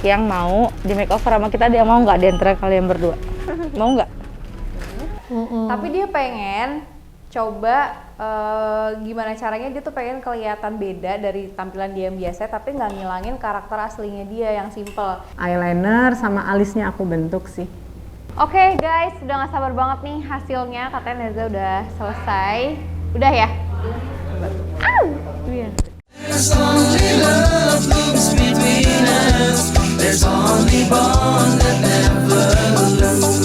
yang mau di makeover sama kita, dia mau nggak di antara kalian berdua? Mau nggak? Tapi dia pengen coba gimana caranya, dia tuh pengen kelihatan beda dari tampilan dia yang biasa, tapi nggak ngilangin karakter aslinya dia yang simple. Eyeliner sama alisnya aku bentuk sih. Oke guys, udah nggak sabar banget nih hasilnya. Katanya Neza udah selesai. Udah ya? Au! Iya. There's only love moves between us. There's only bond that never lose.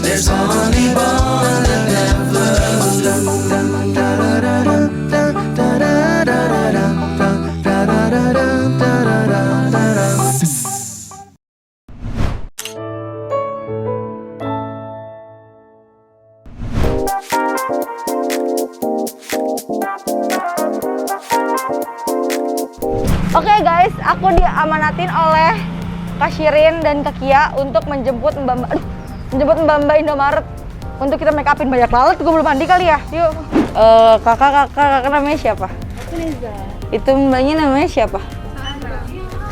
There's only bond that never Oke guys, aku diamanatin oleh Kak Shirin dan Kak Kia untuk menjemput Mbak Indomaret untuk kita make upin. Banyak banget, gue belum mandi kali ya. Yuk. Kakak namanya siapa? Neza. Itu mbaknya namanya siapa?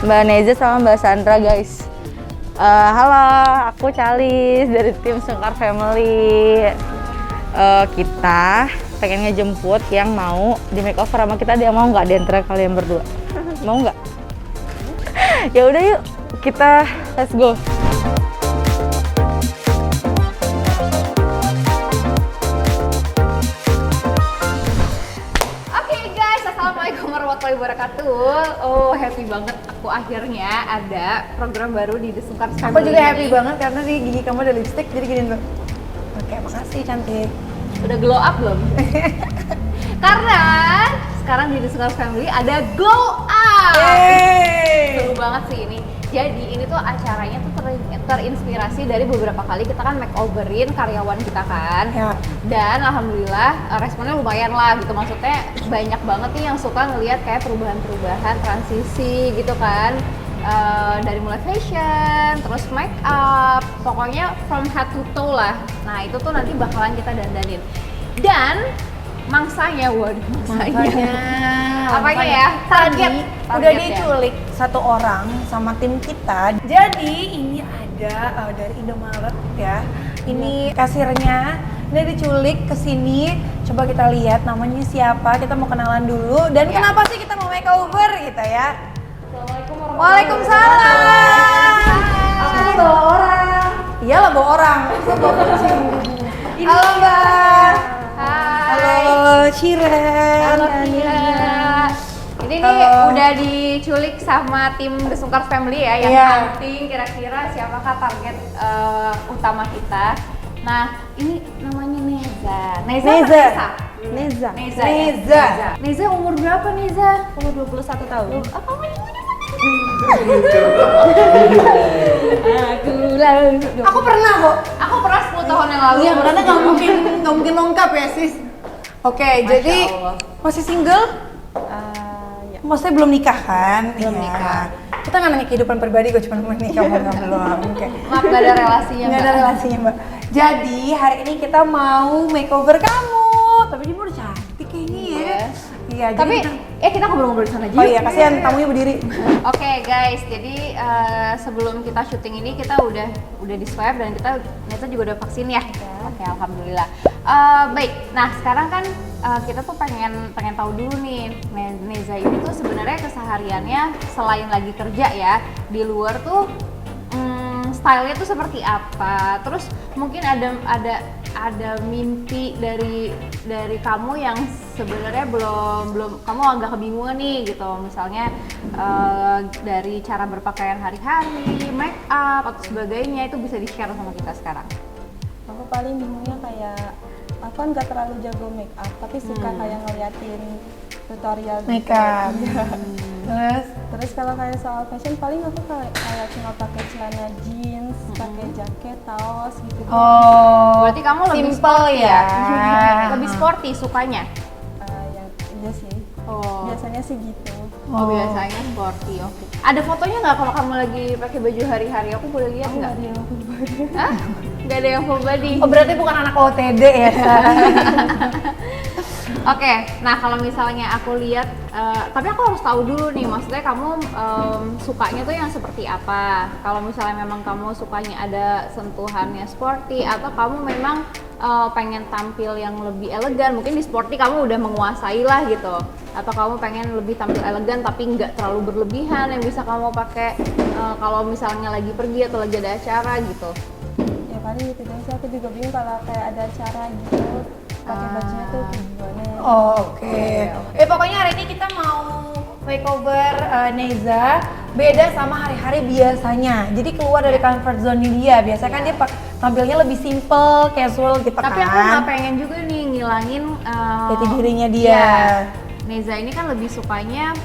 Mbak Neza sama Mbak Sandra guys. Halo, aku Calis dari tim Sungkar Family. Kita pengen ngejemput yang mau di makeover sama kita, dia mau nggak di antara kalian berdua? Mau nggak? Ya udah yuk, kita let's go. Oke guys, assalamualaikum warahmatullahi wabarakatuh. Oh happy banget aku akhirnya ada program baru di The Sungkar Family. Aku juga happy banget karena di gigi kamu ada lipstick, jadi gini tuh. Oke, makasih cantik. Udah glow up belum? Karena sekarang di The Sungkar Family ada glow up. Seru banget sih ini. Jadi ini tuh acaranya tuh terinspirasi dari beberapa kali kita kan makeoverin karyawan kita kan. Ya. Dan alhamdulillah responnya lumayan lah gitu. Maksudnya banyak banget nih yang suka ngelihat kayak perubahan-perubahan transisi gitu kan. Dari mulai fashion, terus make up, pokoknya from head to toe lah. Nah itu tuh nanti bakalan kita dandanin. Dan mangsanya, waduh mangsanya. Apanya ya? Target Udah ya? diculik satu orang sama tim kita. Jadi ini ada dari Indomaret ya. Ini kasirnya. Dia diculik ke sini. Coba kita lihat namanya siapa. Kita mau kenalan dulu. Dan Ya. kenapa sih kita mau makeover gitu ya? Assalamualaikum Waalaikumsalam. Aku bawa orang. Iyalah bawa orang. Masa bawa kucing. Halo Mbak. Hai. Halo Shiren. Halo Kia. Ini nih Halo. udah diculik sama tim The Sungkar Family ya, yang Iya. hunting kira-kira siapakah target utama kita. Nah, ini namanya Neza. Neza. Neza. apa Neza. Neza. Neza. Ya? Neza umur berapa Neza? Umur 21 tahun. Apa Aku pernah kok. Aku pernah 10 tahun yang lalu. Iya, karena nggak mungkin lengkap ya sis. Oke, Masya jadi Allah. masih single? Ya. Maksudnya belum nikah kan? Belum Iya. nikah. Kita nggak nanya kehidupan pribadi, gue cuma menikah belum. Oke. Maaf gak ada relasinya Nggak ada Mbak. relasinya mbak. Jadi hari ini kita mau makeover kamu. Tapi dia udah cantik kayaknya ya. Iya. Iya. Tapi jadi kita ngobrol-ngobrol di sana aja. oh yuk. iya, kasihan tamunya berdiri. Oke guys, jadi sebelum kita syuting ini kita udah di swab dan kita Neza juga udah vaksin ya. Oke, alhamdulillah. Baik, nah sekarang kan kita tuh pengen tahu dulu nih Neza ini tuh sebenarnya kesehariannya selain lagi kerja ya di luar tuh stylenya tuh seperti apa? Terus mungkin ada mimpi dari kamu yang sebenarnya belum kamu agak kebingungan nih gitu, misalnya dari cara berpakaian hari-hari, make up atau sebagainya, itu bisa di-share sama kita sekarang. Aku paling bingungnya kayak aku kan gak terlalu jago make up, tapi suka kayak ngeliatin tutorial gitu. Makeup. Terus kalau kayak soal fashion paling aku kayak cuma pakai celana jeans, pakai jaket, kaos gitu. Oh. Berarti kamu lebih simple sporty ya. Lebih sporty sukanya? Yang iya sih. Oh. Biasanya sih gitu. Oh, biasanya sporty, oke. Ada fotonya nggak kalau kamu lagi pakai baju hari-hari? Aku boleh lihat nggak? Ada yang full body. Hah? Nggak ada yang full body? Oh berarti bukan anak OTD ya? Oke, nah kalau misalnya aku lihat, tapi aku harus tahu dulu nih, maksudnya kamu sukanya tuh yang seperti apa? Kalau misalnya memang kamu sukanya ada sentuhannya sporty, atau kamu memang pengen tampil yang lebih elegan, mungkin di sporty kamu udah menguasai lah gitu, atau kamu pengen lebih tampil elegan tapi nggak terlalu berlebihan yang bisa kamu pakai kalau misalnya lagi pergi atau lagi ada acara gitu. Ya paling itu doang sih, aku juga bingung kalau kayak ada acara gitu pakai bajunya tuh gimana. Oh, oke. Pokoknya hari ini kita mau makeover Neza beda sama hari-hari biasanya. Jadi keluar dari comfort zone dia. Biasanya kan dia tampilnya lebih simple, casual gitu Tapi kan. aku nggak pengen juga nih ngilangin Jati dirinya dia. Iya. Neza ini kan lebih sukanya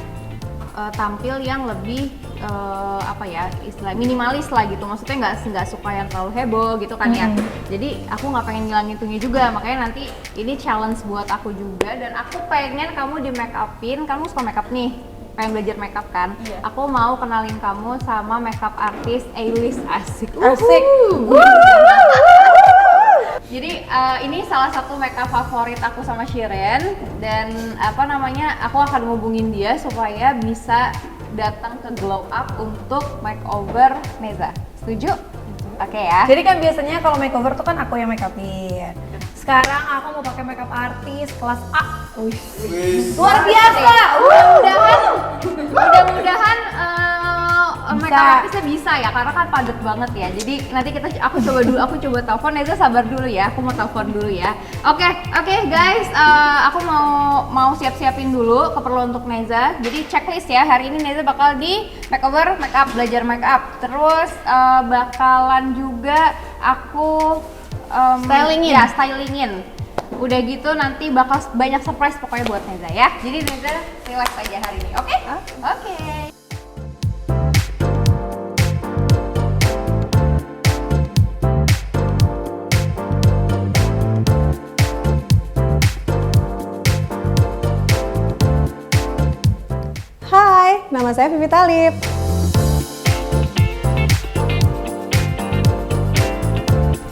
tampil yang lebih apa ya, istilah minimalis lah gitu, maksudnya nggak suka yang terlalu heboh gitu kan ya. Jadi aku nggak pengen ngilangin itunya juga, makanya nanti ini challenge buat aku juga, dan aku pengen kamu di make upin. Kamu suka make up nih, pengen belajar make up kan? Iya. Aku mau kenalin kamu sama makeup artist A-list. Asik. Asik. Jadi ini salah satu makeup favorit aku sama Shiren, dan apa namanya, aku akan ngubungin dia supaya bisa datang ke Glow Up untuk makeover Neza. Setuju? Oke ya. Jadi kan biasanya kalau makeover tuh kan aku yang make upin. Sekarang aku mau pakai makeup artis kelas A. Luar biasa. Mudah-mudahan makeup artisnya bisa ya, karena kan padat banget ya. Jadi nanti aku coba telepon Neza, sabar dulu ya. Aku mau telepon dulu ya. Oke guys, aku mau siap-siapin dulu keperluan untuk Neza. Jadi checklist ya. Hari ini Neza bakal di makeover, makeup, belajar makeup. Terus bakalan juga aku Stylingin. Ya, stylingin. Udah gitu nanti bakal banyak surprise pokoknya buat Neza ya. Jadi Neza relax aja hari ini, oke? Oke. Hai, nama saya Vivi Talib.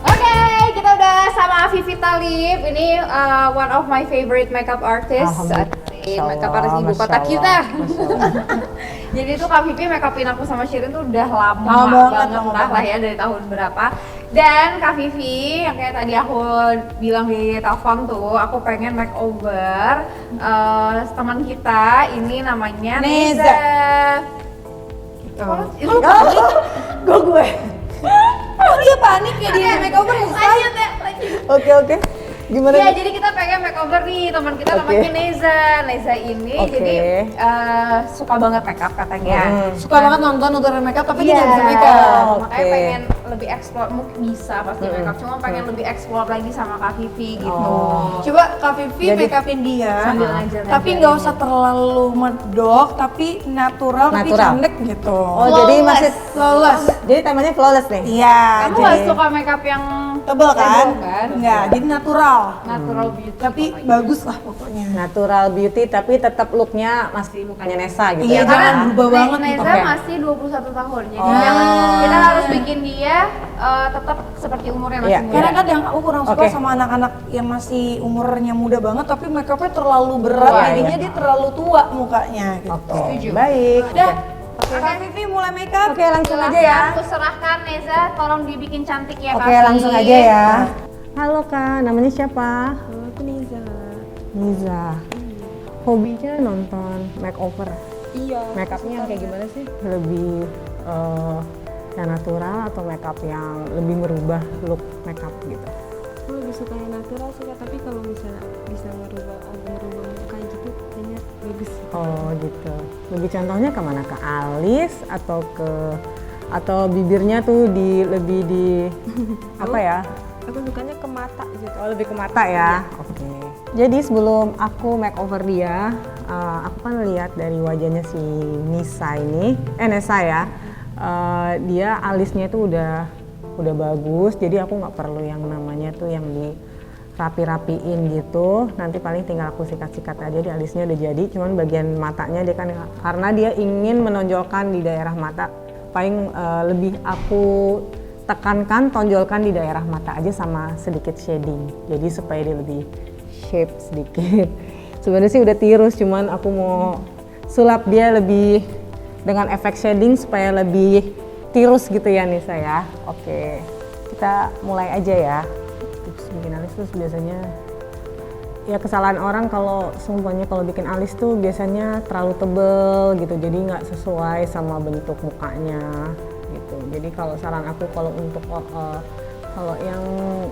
Oke, kita udah sama Vivi Talib. Ini one of my favorite makeup artist. Makeup artist ibu kota kita. Jadi tuh Kak Vivi make upin aku sama Shirin tuh udah lama banget lah ya, dari tahun berapa. Dan Kak Vivi, yang kayak tadi aku bilang di telepon tuh, aku pengen makeover teman kita, ini namanya Neza. Gue. Oh dia panik ya dia makeover ya? Lanjut ya. Oke. Gimana? Iya, jadi kita pengen makeover nih teman kita namanya Neza. Neza ini jadi suka banget makeup katanya. Suka banget nonton makeup tapi dia Iya, nggak bisa makeup. makanya pengen lebih explore, mungkin bisa pasti makeup, cuma pengen lebih explore lagi sama Kak Vivi gitu. Coba Kak Vivi make upin dia, Sambil ngajar-ngajar tapi nggak usah terlalu medok, tapi natural, tapi Natural. cantik gitu. Oh, jadi masih flawless. Jadi temanya flawless nih. Iya. Kamu nggak suka makeup yang tebel kan? tebel kan? Enggak, jadi natural. Natural beauty. Tapi bagus lah pokoknya. Natural beauty tapi tetap looknya masih mukanya Nesa gitu. Iya, ya. jangan berubah banget. Neza Oke. masih 21 tahun, jadi kita harus bikin dia tetap seperti umurnya masih Iya. muda. Karena kadang aku kurang suka Oke. sama anak-anak yang masih umurnya muda banget tapi make upnya terlalu berat, Iya, jadinya iya. dia terlalu tua mukanya gitu. Oke. Setuju. Baik. Udah, Kak Vivi mulai make up. Oke, langsung aja ya. Aku serahkan Neza, tolong dibikin cantik ya Kak. Oke, langsung aja ya. Halo Kak, namanya siapa? Aku Niza. Niza. Hobinya nonton makeover. Iya. Make upnya yang kayak gimana sih? Lebih yang natural atau make up yang lebih merubah look make up gitu? Aku lebih suka yang natural sih, Kak. Tapi kalau misalnya bisa merubah muka gitu kayaknya bagus. Oh gitu. Lebih contohnya kemana? Ke alis atau bibirnya tuh lebih di apa ya? Aku sukanya ke mata gitu. Oh lebih ke mata ya? Oke. Jadi sebelum aku makeover dia, aku kan lihat dari wajahnya si Nesa ya. Dia alisnya tuh udah bagus, jadi aku nggak perlu yang namanya tuh yang dirapi-rapiin gitu. Nanti paling tinggal aku sikat-sikat aja, di alisnya udah jadi. Cuman bagian matanya dia kan, karena dia ingin menonjolkan di daerah mata, paling lebih aku tekankan, tonjolkan di daerah mata aja sama sedikit shading. Jadi supaya dia lebih shape sedikit. Sebenarnya sih udah tirus, cuman aku mau sulap dia lebih dengan efek shading supaya lebih tirus gitu ya Nisa ya. Oke, kita mulai aja ya. Tips bikin alis tuh biasanya ya kesalahan orang kalau semuanya kalau bikin alis tuh biasanya terlalu tebel gitu, jadi nggak sesuai sama bentuk mukanya gitu. Jadi kalau saran aku kalau untuk kalau yang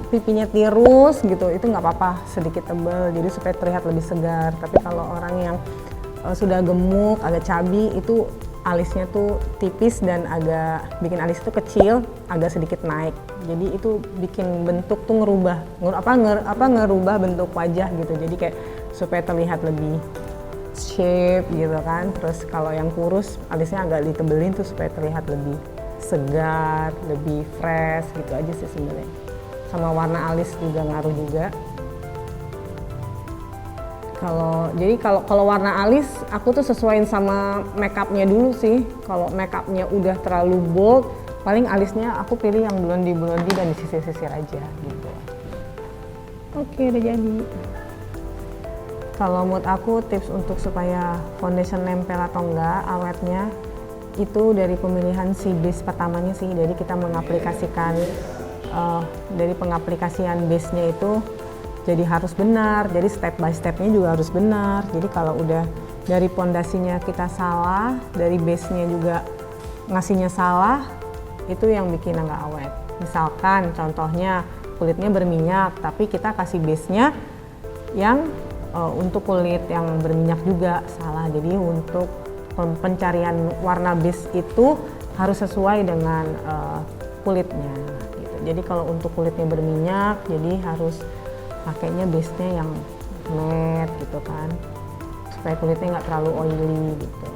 pipinya tirus gitu itu nggak apa-apa sedikit tebel, jadi supaya terlihat lebih segar. Tapi kalau orang yang sudah gemuk, agak cabi itu alisnya tuh tipis dan agak bikin alis itu kecil, agak sedikit naik. Jadi itu bikin bentuk tuh ngerubah bentuk wajah gitu. Jadi kayak supaya terlihat lebih shape gitu kan. Terus kalau yang kurus alisnya agak ditebelin tuh supaya terlihat lebih segar, lebih fresh gitu aja sih sebenarnya. Sama warna alis juga ngaruh juga. Kalau warna alis aku tuh sesuaiin sama makeupnya dulu sih. Kalau makeupnya udah terlalu bold, paling alisnya aku pilih yang blondie dan disisir-sisir aja gitu. Oke, udah jadi. Kalau menurut aku tips untuk supaya foundation nempel atau enggak awetnya itu dari pemilihan si base pertamanya sih. Jadi kita mengaplikasikan dari pengaplikasian base-nya itu jadi harus benar, jadi step by step-nya juga harus benar. Jadi kalau udah dari pondasinya kita salah, dari base-nya juga ngasihnya salah, itu yang bikin nggak awet. Misalkan contohnya kulitnya berminyak, tapi kita kasih base-nya yang untuk kulit yang berminyak juga salah. Jadi untuk pencarian warna base itu harus sesuai dengan kulitnya. Gitu. Jadi kalau untuk kulitnya berminyak, jadi harus pakainya base-nya yang matte gitu kan, supaya kulitnya nggak terlalu oily gitu.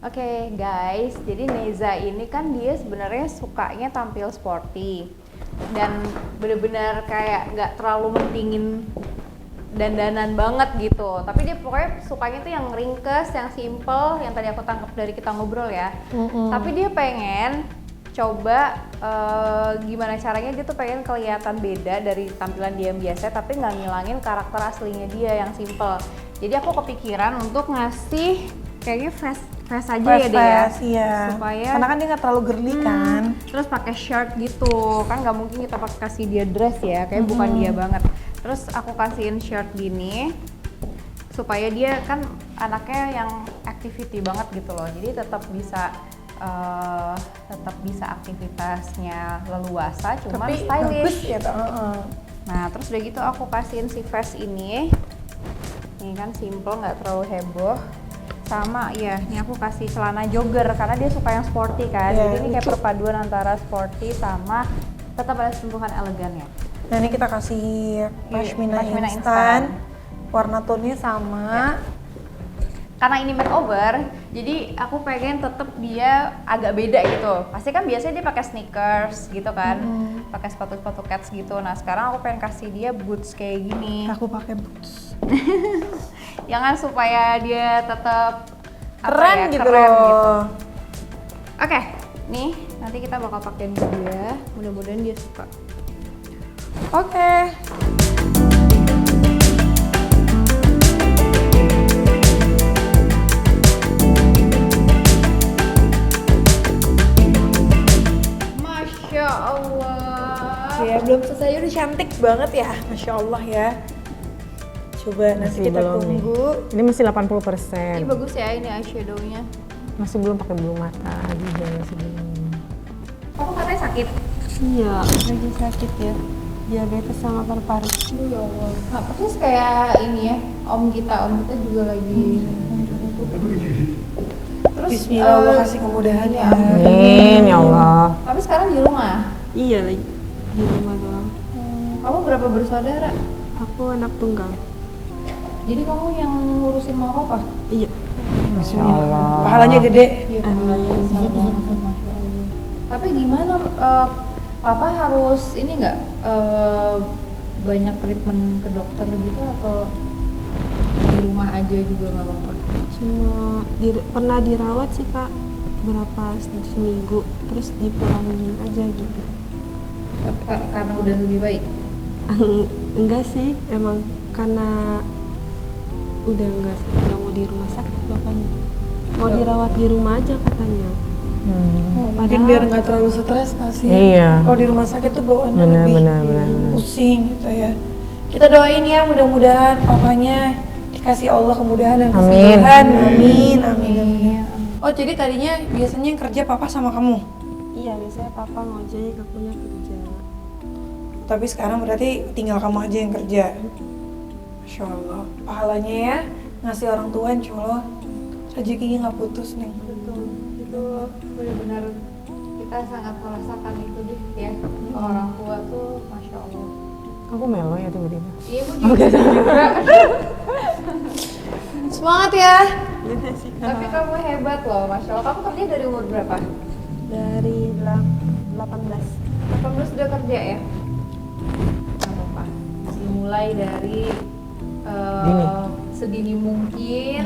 Oke guys, jadi Neza ini kan dia sebenarnya sukanya tampil sporty dan bener-bener kayak nggak terlalu mentingin dandanan banget gitu, tapi dia pokoknya sukanya tuh yang ringkes, yang simple, yang tadi aku tangkap dari kita ngobrol ya. Tapi dia pengen coba gimana caranya dia tuh pengen kelihatan beda dari tampilan dia yang biasa, tapi nggak ngilangin karakter aslinya dia yang simple. Jadi aku kepikiran untuk ngasih kayaknya fresh aja ya dia ya, iya. Supaya Karena kan dia nggak terlalu girly kan. Terus pakai shirt gitu, kan nggak mungkin kita kasih dia dress ya, kayak bukan dia banget. Terus aku kasihin shirt gini supaya dia kan anaknya yang activity banget gitu loh, jadi tetap bisa aktivitasnya leluasa, cuma Tapi stylish. bagus ya tuh. Nah terus udah gitu aku kasihin si vest ini kan simple, nggak terlalu heboh. Sama ya, ini aku kasih celana jogger karena dia suka yang sporty kan. Yeah, jadi ini kayak perpaduan antara sporty sama tetap ada sentuhan elegannya. Nah ini kita kasih pashmina instan, warna tone-nya sama. Karena ini makeover, jadi aku pengen tetap dia agak beda gitu. Pasti kan biasanya dia pakai sneakers gitu kan, pakai sepatu-sepatu cats gitu. Nah sekarang aku pengen kasih dia boots kayak gini. Aku pakai boots. Ya kan supaya dia tetap Keren gitu keren loh. gitu. Oke, nih nanti kita bakal pakein ke dia. Mudah-mudahan dia suka. Oke. Masya Allah. Ya belum selesai udah cantik banget ya, Masya Allah ya. Coba nanti Masih kita belum nih. tunggu. Ini masih Ini 80%. bagus ya ini eyeshadownya. Masih belum pakai bulu mata juga, masih belum. Kamu katanya sakit? Iya, lagi sakit ya. Diabetes sama paru-paru. Ya Allah. Nah, persis kayak ini ya, om kita juga lagi. Terus Bismillah, Allah kasih kemudahan ya. Amin ya Allah. Tapi sekarang di rumah. Iya, lagi di rumah doang. Kamu berapa bersaudara? Aku anak tunggal. Jadi kamu yang ngurusin mama apa? Iya. Masya Allah. Pahalanya gede. Tapi gimana? Papa harus ini nggak banyak treatment ke dokter gitu atau di rumah aja juga nggak apa-apa? Cuma pernah dirawat sih Kak berapa seminggu terus dipulangin aja gitu. Karena udah lebih baik. Enggak sih, emang karena udah enggak mau di rumah sakit bapaknya. Mau dirawat di rumah aja katanya. Mungkin biar nggak terlalu stres nggak sih? Iya. Kalau di rumah sakit tuh bawaannya Benar, lebih benar, benar. pusing gitu ya. Kita doain ya, mudah-mudahan papanya dikasih Allah kemudahan dan Amin. kesembuhan. Amin, amin, amin. Oh jadi tadinya biasanya yang kerja papa sama kamu? Iya, biasanya papa ngojek, akunya kerja. Tapi sekarang berarti tinggal kamu aja yang kerja. Masya Allah, pahalanya ya ngasih orang tua insya Allah rezekinya nggak putus nih. Betul. Itu benar-benar kita sangat merasakan itu deh ya. Orang tua tuh Masya Allah. Aku melo ya tiba-tiba. Iya, Bu juga. Semangat ya. Tapi kamu hebat loh, Masya Allah. Kamu kerja dari umur berapa? Dari 18. 18 sudah kerja ya? Gak apa-apa. Masih mulai dari Dini. sedini mungkin,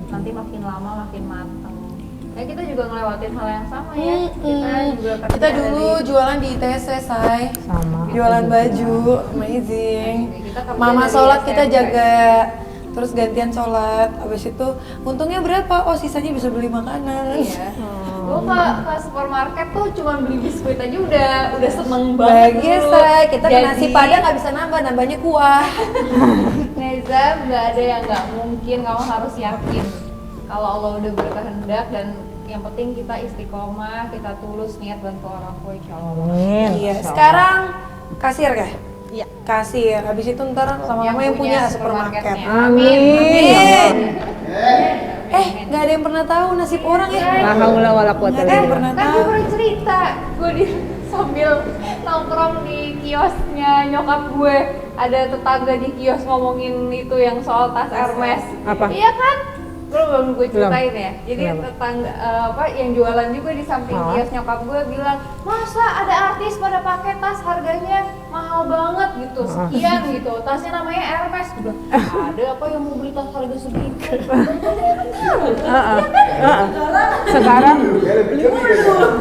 nanti makin lama makin mateng. Ya kita juga ngelewatin hal yang sama ya. Kita juga kerja Kita dulu dari- jualan di ITC, say. Sama. Jualan baju, amazing. Kita kerja Mama dari sholat kita SMP. jaga, terus gantian sholat. Habis itu untungnya berapa? Oh sisanya bisa beli makanan. Iya. Gue ke supermarket tuh cuma beli biskuit aja udah seneng banget. Bahagia, dulu. say. Kita ke Jadi, nasi padang nggak bisa nambah, nambahnya kuah. Neza, nggak ada yang nggak mungkin. Kamu harus yakin kalau Allah udah berkehendak dan yang penting kita istiqomah, kita tulus niat bantu orang tua insya Allah. Amin. Iya. Sekarang kasir kah? Iya. Kasir. Habis itu ntar lama-lama yang punya supermarket. supermarketnya. Amin. Nggak ada yang pernah tahu nasib orang ya. La haula wala quwata Nggak ada illa yang billah. pernah Kan tahu. gue pernah cerita, gue sambil nongkrong di kiosnya nyokap gue, ada tetangga di kios ngomongin itu yang soal tas Hermes. Apa? Iya kan? Belum gue Belum. ceritain ya. Jadi Kenapa? tetangga yang jualan juga di samping Oh. kios nyokap gue bilang, masa ada artis pada pakai tas harganya mahal banget gitu, sekian gitu. Tasnya namanya Hermes. Gue bilang, ada apa yang mau beli tas harga segitu? Sekarang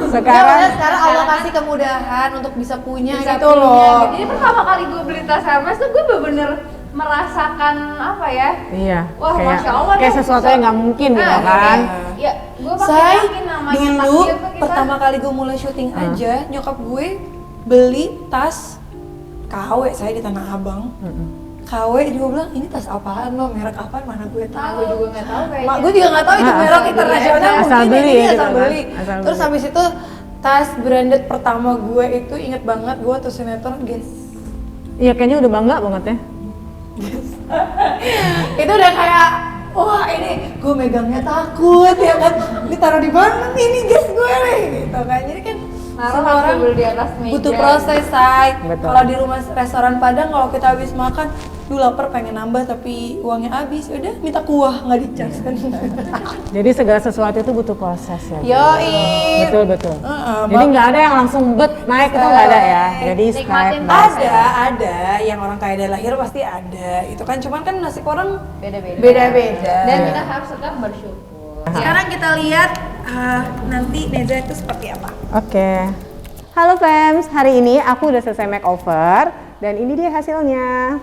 Sekarang Allah kasih kemudahan untuk bisa punya Bisa gitu punya, loh. gitu. Jadi pertama kali gue beli tas Hermes tuh gue bener-bener merasakan apa ya? iya. Wah, kayak, Masya Allah kayak deh, sesuatu bisa- yang nggak mungkin gitu Nah, kan. Ya, gue pakai Say, yakin namanya dulu takdir tuh kita. pertama kali gue mulai syuting aja, nyokap gue beli tas KW saya di Tanah Abang. KW juga bilang ini tas apaan lo, merek apaan, mana gue Nah, tahu. gue juga nggak tahu kayaknya. Mak gue juga nggak tahu itu Ah, merek asal beli internasional aja. Asal mungkin beli ini ya gitu asal kan, beli. asal Terus beli. habis itu tas branded pertama gue itu inget banget gue tuh sinetron Guys. Iya kayaknya udah bangga banget ya. Itu udah kayak wah ini gue megangnya takut ya kan, ditaruh di mana nih ini Guys gue nih gitu kan. Jadi kan Naruh semua langsung orang beli di atas meja. butuh proses, say. Betul. Kalau di rumah restoran Padang kalau kita habis makan, duh lapar pengen nambah tapi uangnya habis, udah minta kuah nggak dicas kan. Jadi segala sesuatu itu butuh proses ya. Yoi. Betul betul. Heeh, Jadi nggak ada yang langsung bet naik itu nggak ada ya. Jadi step Nikmatin by step. ada yang orang kaya dari lahir pasti ada. Itu kan cuman kan nasib orang Beda-beda. beda-beda. Dan kita harus tetap bersyukur. Sekarang kita lihat nanti Neza itu seperti apa. Oke. Halo fams, hari ini aku udah selesai makeover dan ini dia hasilnya.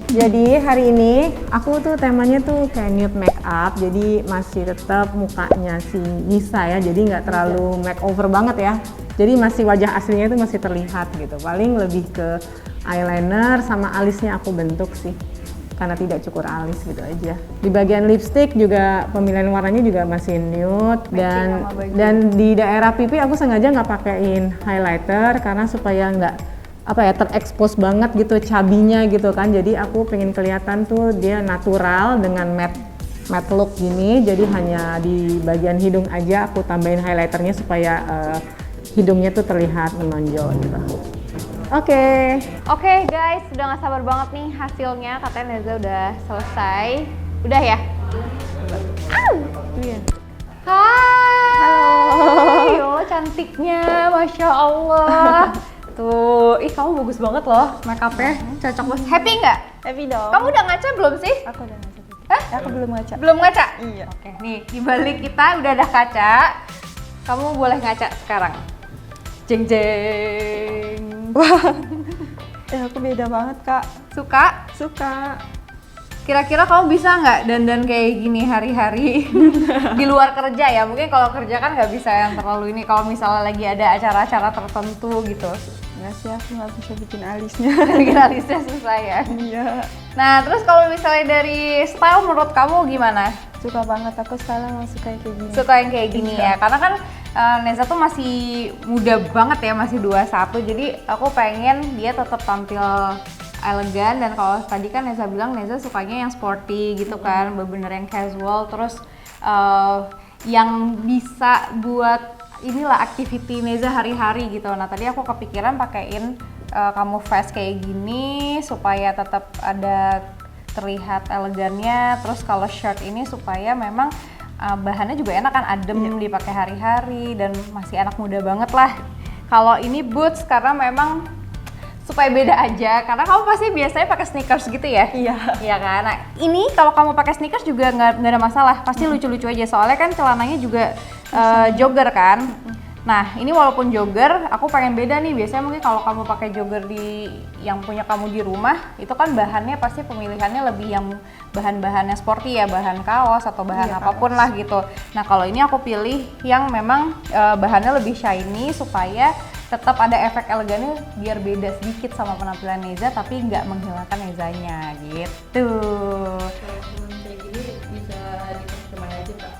Jadi hari ini aku tuh temanya tuh kayak nude makeup, jadi masih tetap mukanya si Nisa ya, jadi nggak terlalu makeover banget ya. Jadi masih wajah aslinya itu masih terlihat gitu. Paling lebih ke eyeliner sama alisnya aku bentuk sih, karena tidak cukur alis gitu aja. Di bagian lipstick juga pemilihan warnanya juga masih nude dan di daerah pipi aku sengaja nggak pakein highlighter karena supaya nggak terekspos banget gitu cabinya gitu kan. Jadi aku pengen kelihatan tuh dia natural dengan matte look gini. Jadi hanya di bagian hidung aja aku tambahin highlighternya supaya hidungnya tuh terlihat menonjol gitu. Oke. Oke guys, udah gak sabar banget nih hasilnya. Katanya Neza udah selesai. Udah ya? Au! Hai. Ya Allah cantiknya, Masya Allah. Tuh, ih kamu bagus banget loh make up-nya, cocok banget. Happy nggak? Happy dong. Kamu udah ngaca belum sih? Aku udah ngaca. Hah? Aku belum ngaca. Belum ngaca? Iya. Oke, nih di balik kita udah ada kaca. Kamu boleh ngaca sekarang. Jeng jeng. Aku beda banget kak. Suka? Suka. Kira-kira kamu bisa nggak dandan kayak gini hari-hari di luar kerja ya? Mungkin kalau kerja kan nggak bisa yang terlalu ini. Kalau misalnya lagi ada acara-acara tertentu gitu, Nggak sih, aku nggak bisa bikin alisnya. bikin alisnya susah ya. Iya. Nah, terus kalau misalnya dari style menurut kamu gimana? Suka banget, aku sekarang langsung kayak gini. Suka yang kayak gini ya? Karena kan Neza tuh masih muda banget ya, masih 21. Jadi aku pengen dia tetap tampil elegan, dan kalau tadi kan Neza bilang Neza sukanya yang sporty gitu kan, bener-bener yang casual, terus yang bisa buat inilah activity Neza hari-hari gitu. Nah tadi aku kepikiran pakein camouflage kayak gini supaya tetap ada terlihat elegannya, terus kalau shirt ini supaya memang bahannya juga enak kan, adem dipakai hari-hari dan masih anak muda banget lah. Kalau ini boots karena memang supaya beda aja, karena kamu pasti biasanya pakai sneakers gitu ya? Iya. Iya kan? Nah ini kalau kamu pakai sneakers juga nggak ada masalah, pasti lucu-lucu aja, soalnya kan celananya juga jogger kan? Nah ini walaupun jogger, aku pengen beda nih. Biasanya mungkin kalau kamu pakai jogger di yang punya kamu di rumah, itu kan bahannya pasti pemilihannya lebih yang bahan-bahannya sporty ya, bahan kaos atau bahan apapun lah gitu. Nah kalau ini aku pilih yang memang bahannya lebih shiny supaya tetap ada efek elegannya, biar beda sedikit sama penampilan Neza tapi nggak menghilangkan Nezanya gitu. Kayak gini bisa dipakai kemana aja kak?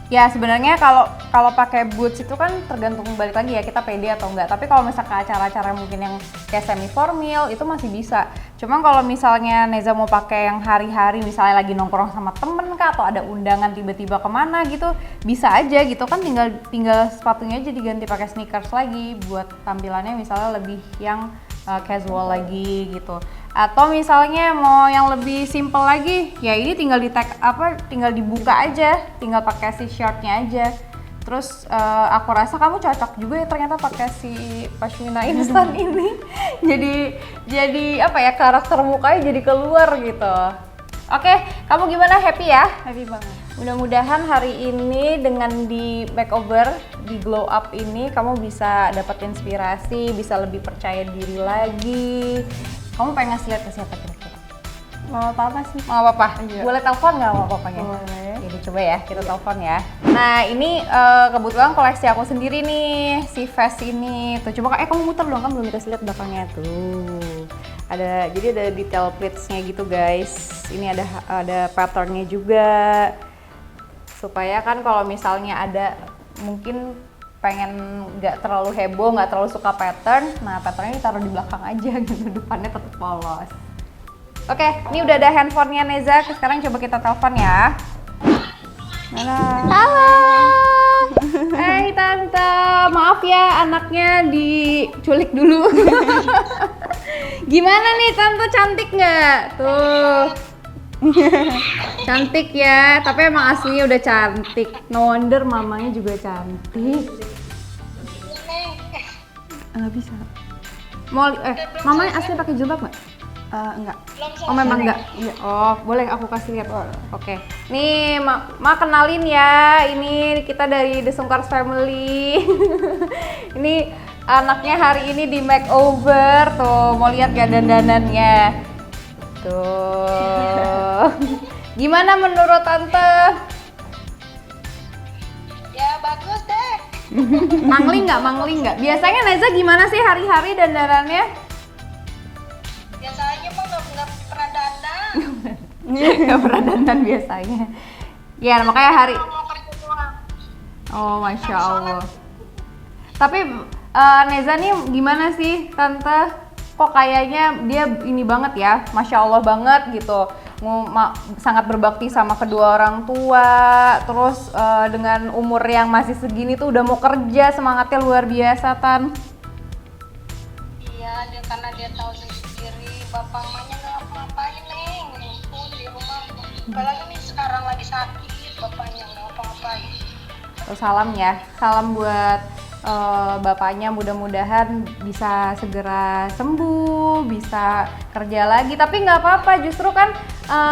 Ya sebenarnya kalau pakai boots itu kan tergantung, balik lagi ya kita pede atau enggak. Tapi kalau misalnya ke acara-acara mungkin yang kayak semi formal itu masih bisa. Cuma kalau misalnya Neza mau pakai yang hari-hari, misalnya lagi nongkrong sama temen kah, atau ada undangan tiba-tiba kemana gitu, bisa aja gitu kan, tinggal sepatunya aja diganti pakai sneakers lagi buat tampilannya misalnya lebih yang casual lagi gitu. Atau misalnya mau yang lebih simple lagi, ya ini tinggal tinggal dibuka aja, tinggal pakai si shirtnya aja. Terus aku rasa kamu cocok juga ya ternyata pakai si pashmina instan ini. jadi apa ya, karakter mukanya jadi keluar gitu. Oke, kamu gimana, happy ya? Happy banget. Mudah-mudahan hari ini dengan di makeover, di glow up ini kamu bisa dapat inspirasi, bisa lebih percaya diri lagi. Kamu pengen ngasih lihat ke siapa kira-kira? Mau apa sih? Mau apa? Iya. Boleh telepon nggak mau papanya? Boleh. Jadi coba ya, kita telepon ya. Nah ini kebetulan koleksi aku sendiri nih, si vest ini. Tuh coba kamu muter dong, kan belum dikasih lihat belakangnya tuh. Jadi ada detail pleatsnya gitu guys. Ini ada patternnya juga. Supaya kan kalau misalnya ada mungkin pengen nggak terlalu heboh, nggak terlalu suka pattern, nah patternnya ditaruh di belakang aja gitu, depannya tetap polos. Oke, ini udah ada handphonenya Neza, sekarang coba kita telepon ya. Halo. Hai Tante, maaf ya anaknya diculik dulu. Gimana nih Tante, cantik nggak? Tuh. Cantik ya, tapi emang aslinya udah cantik. No wonder mamanya juga cantik. Nggak bisa. Mamanya asli pakai jilbab nggak? Enggak. Oh memang enggak? Iya. Oh boleh aku kasih lihat. Oke. Nih Ma kenalin ya, ini kita dari The Sungkar Family. Ini anaknya hari ini di makeover. Tuh mau lihat gak dandanannya? Tuh. Gimana menurut Tante? Ya bagus deh. Mangling nggak? Biasanya Neza gimana sih hari-hari dandanannya? Biasanya mah nggak pernah dandan. Nggak pernah dandan biasanya. Ya makanya hari. Mau kerja doang. Oh masya Allah. Tapi Neza nih gimana sih Tante? Kok kayaknya dia ini banget ya, masya Allah banget gitu. Sangat berbakti sama kedua orang tua. Terus dengan umur yang masih segini tuh udah mau kerja, semangatnya luar biasa Tan. Iya, karena dia tahu sendiri bapak mamanya nggak ngapa-ngapain neng, ngumpul di rumah. Apalagi nih sekarang lagi sakit, bapaknya nggak ngapa-ngapain. Terus salam ya, salam buat bapaknya, mudah-mudahan bisa segera sembuh, bisa kerja lagi. Tapi nggak apa-apa, justru kan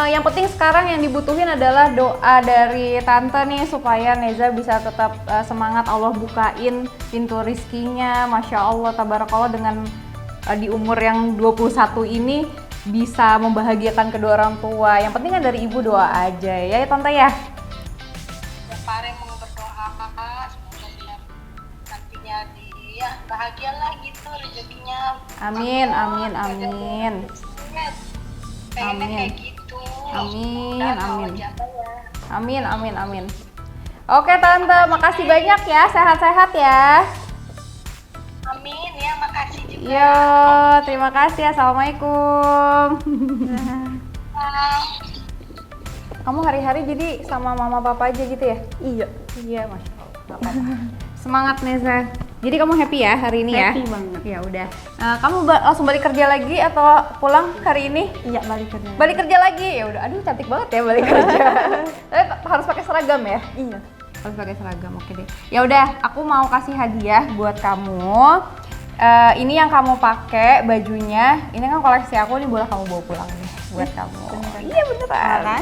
yang penting sekarang yang dibutuhin adalah doa dari tante nih supaya Neza bisa tetap semangat. Allah bukain pintu rizkinya, Masya Allah, tabarakallah, dengan di umur yang 21 ini bisa membahagiakan kedua orang tua. Yang penting kan dari ibu doa aja ya tante ya. Ya Pare mau berdoa kakak, semoga dia nantinya dia bahagialah gitu rezekinya. Amin, amin, amin. Pengennya Amin. kayak gitu. Amin, Dan amin. Allah jaga ya. Amin, amin, amin. Oke tante, makasih banyak ya, sehat-sehat ya. Amin ya, makasih juga. Yo, terima kasih. Assalamualaikum. Kamu hari-hari jadi sama mama papa aja gitu ya? Iya. Iya, Masya Allah. Gak apa-apa. Semangat Neza. Jadi kamu happy ya hari ini ya? Happy banget. Ya udah. Kamu langsung balik kerja lagi atau pulang hari ini? Iya, balik kerja. Balik kerja lagi? Ya udah. Aduh, cantik banget ya balik kerja. Tapi harus pakai seragam ya? Iya. Harus pakai seragam, oke deh. Ya udah, aku mau kasih hadiah buat kamu. Ini yang kamu pakai bajunya. Ini kan koleksi aku, ini boleh kamu bawa pulang nih buat kamu. Iya beneran.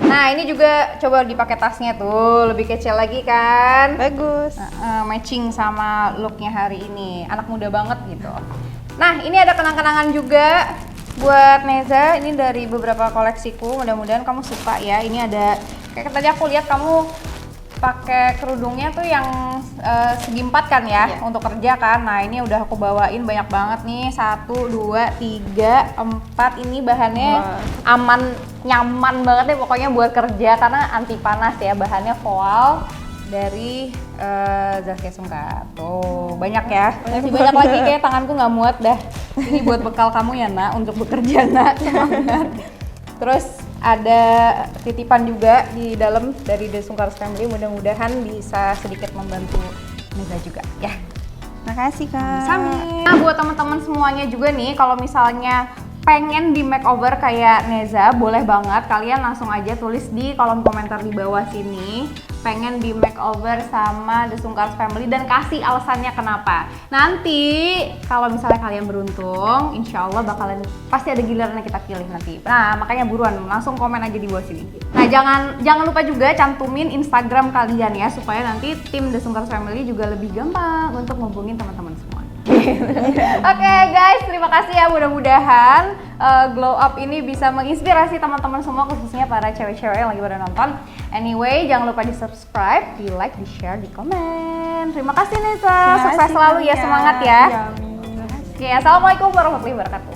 Nah ini juga coba dipakai tasnya tuh, lebih kecil lagi kan. Bagus. Matching sama looknya hari ini. Anak muda banget gitu. Nah ini ada kenang-kenangan juga buat Neza. Ini dari beberapa koleksiku. Mudah-mudahan kamu suka ya. Ini ada kayak tadi aku lihat kamu pakai kerudungnya tuh yang segi 4 kan ya, untuk kerja kan. Nah ini udah aku bawain banyak banget nih, 1, 2, 3, 4. Ini bahannya aman, nyaman banget deh pokoknya buat kerja karena anti panas ya. Bahannya voile dari Zaskia Sungkar. Tuh banyak ya, masih banyak lagi, kayak tanganku nggak muat dah. Ini buat bekal kamu ya nak, untuk bekerja nak, semangat. Terus ada titipan juga di dalam dari The Sungkar Family, mudah-mudahan bisa sedikit membantu Neza juga ya. Makasih Kak. Sami. Nah buat teman-teman semuanya juga nih, kalau misalnya pengen di makeover kayak Neza, boleh banget kalian langsung aja tulis di kolom komentar di bawah sini pengen di makeover sama The Sungkar Family dan kasih alasannya kenapa. Nanti kalau misalnya kalian beruntung, insya Allah bakalan pasti ada giliran yang kita pilih nanti. Nah makanya buruan langsung komen aja di bawah sini. Nah jangan lupa juga cantumin Instagram kalian ya, supaya nanti tim The Sungkar Family juga lebih gampang untuk ngubungin teman-teman semua. Oke guys, terima kasih ya, mudah-mudahan Glow Up ini bisa menginspirasi teman-teman semua, khususnya para cewek-cewek yang lagi pada nonton. Anyway, jangan lupa di subscribe, di like, di share, di komen. Terima kasih Neza, sukses selalu ya, semangat ya. Oke, assalamualaikum warahmatullahi wabarakatuh.